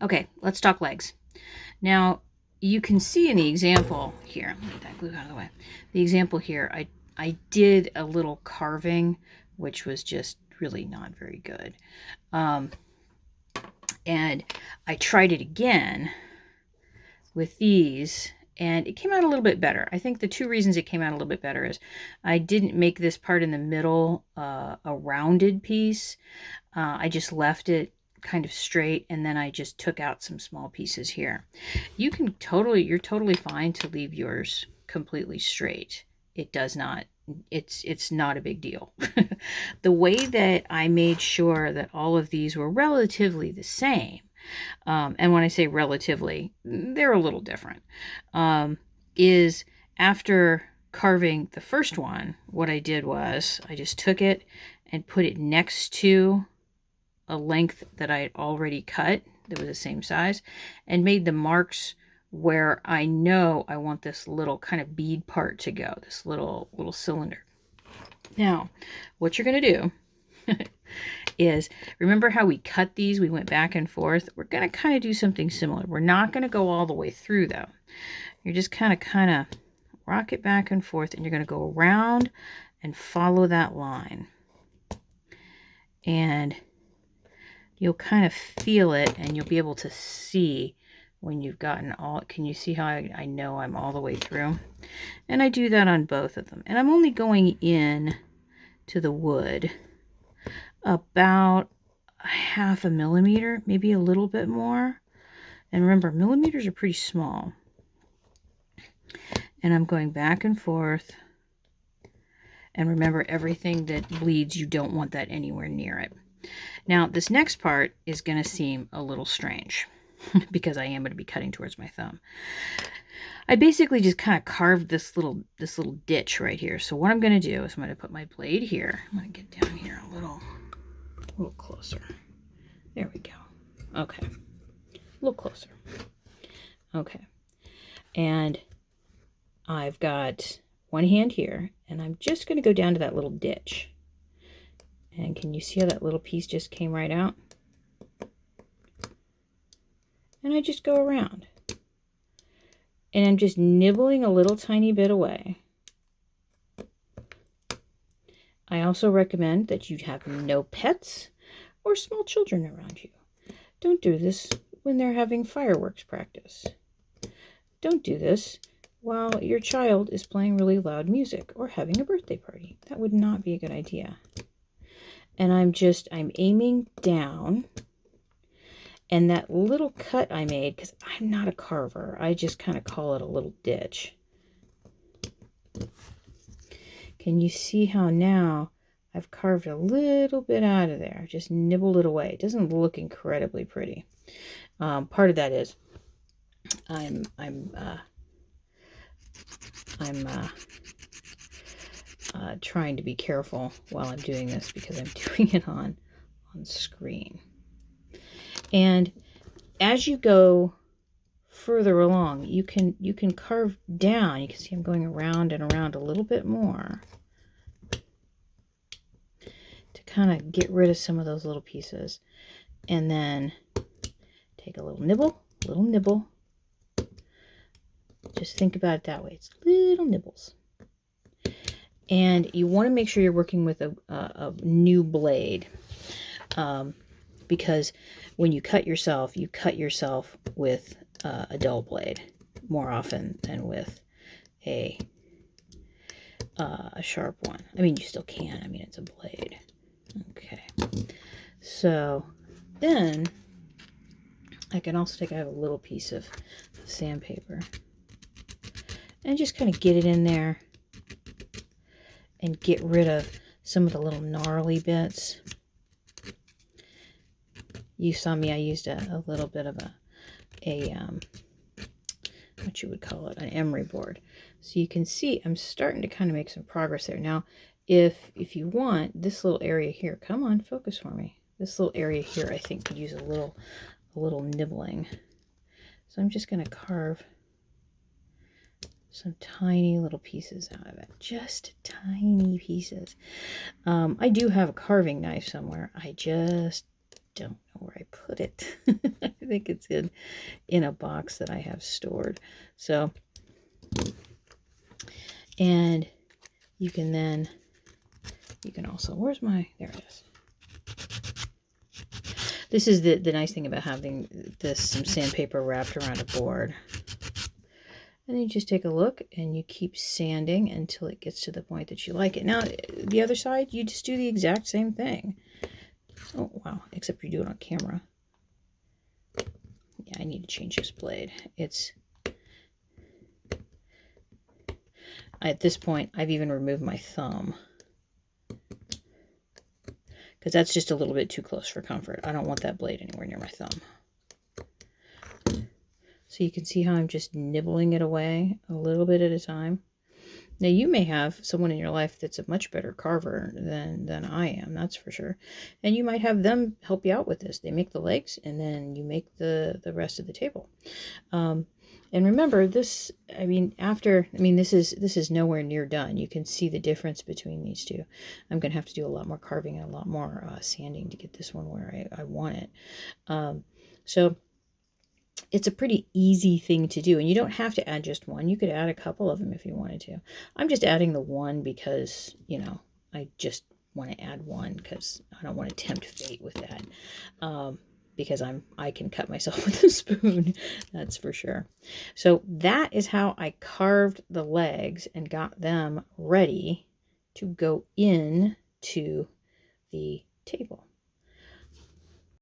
Okay, let's talk legs. Now, you can see in the example here, let me get that glue out of the way. The example here, I did a little carving, which was just really not very good. And I tried it again with these, and it came out a little bit better. I think the two reasons it came out a little bit better is I didn't make this part in the middle a rounded piece. I just left it kind of straight, and then I just took out some small pieces here. You're totally fine to leave yours completely straight. It does not, it's not a big deal. The way that I made sure that all of these were relatively the same, and when I say relatively, they're a little different, is after carving the first one, what I did was I just took it and put it next to a length that I had already cut that was the same size, and made the marks where I know I want this little kind of bead part to go, this little cylinder. Now, what you're going to do is, remember how we cut these? We went back and forth. We're going to kind of do something similar. We're not going to go all the way through, though. You're just kind of rock it back and forth, and you're going to go around and follow that line. And you'll kind of feel it, and you'll be able to see when you've gotten all. Can you see how I know I'm all the way through? And I do that on both of them. And I'm only going in to the wood about 1/2 millimeter, maybe a little bit more. And remember, millimeters are pretty small. And I'm going back and forth. And remember, everything that bleeds, you don't want that anywhere near it. Now, this next part is going to seem a little strange because I am going to be cutting towards my thumb. I basically just kind of carved this little ditch right here. So what I'm going to do is I'm going to put my blade here. I'm going to get down here a little closer. There we go. Okay. A little closer. Okay. And I've got one hand here, and I'm just going to go down to that little ditch. And can you see how that little piece just came right out? And I just go around. And I'm just nibbling a little tiny bit away. I also recommend that you have no pets or small children around you. Don't do this when they're having fireworks practice. Don't do this while your child is playing really loud music or having a birthday party. That would not be a good idea. And I'm aiming down. And that little cut I made, because I'm not a carver, I just kind of call it a little ditch. Can you see how now I've carved a little bit out of there? Just nibbled it away. It doesn't look incredibly pretty. Part of that is I'm trying to be careful while I'm doing this because I'm doing it on screen. And as you go further along, you can carve down. You can see I'm going around and around a little bit more to kind of get rid of some of those little pieces. And then take a little nibble. Just think about it that way. It's little nibbles. And you want to make sure you're working with a new blade. Because when you cut yourself with a dull blade more often than with a sharp one. I mean, you still can. I mean, it's a blade. Okay. So then I can also I have a little piece of sandpaper and just kind of get it in there and get rid of some of the little gnarly bits. You saw me, I used a little bit of what you would call it, an emery board. So you can see I'm starting to kind of make some progress there. Now, if you want, this little area here, come on, focus for me. This little area here, I think, could use a little nibbling. So I'm just going to carve some tiny little pieces out of it. Just tiny pieces. I do have a carving knife somewhere. I just don't know where I put it. I think it's in a box that I have stored. So, and you can also, where's my, there it is. This is the nice thing about having some sandpaper wrapped around a board. And you just take a look and you keep sanding until it gets to the point that you like it. Now, the other side, you just do the exact same thing. Oh, wow, except you do it on camera. Yeah, I need to change this blade. At this point, I've even removed my thumb, because that's just a little bit too close for comfort. I don't want that blade anywhere near my thumb. So you can see how I'm just nibbling it away a little bit at a time. Now, you may have someone in your life that's a much better carver than I am, that's for sure. And you might have them help you out with this. They make the legs, and then you make the rest of the table. And remember, this is nowhere near done. You can see the difference between these two. I'm going to have to do a lot more carving and a lot more sanding to get this one where I want it. So it's a pretty easy thing to do, and you don't have to add just one. You could add a couple of them if you wanted to. I'm just adding the one because, I just want to add one because I don't want to tempt fate with that. Because I can cut myself with a spoon, that's for sure. So that is how I carved the legs and got them ready to go in to the table.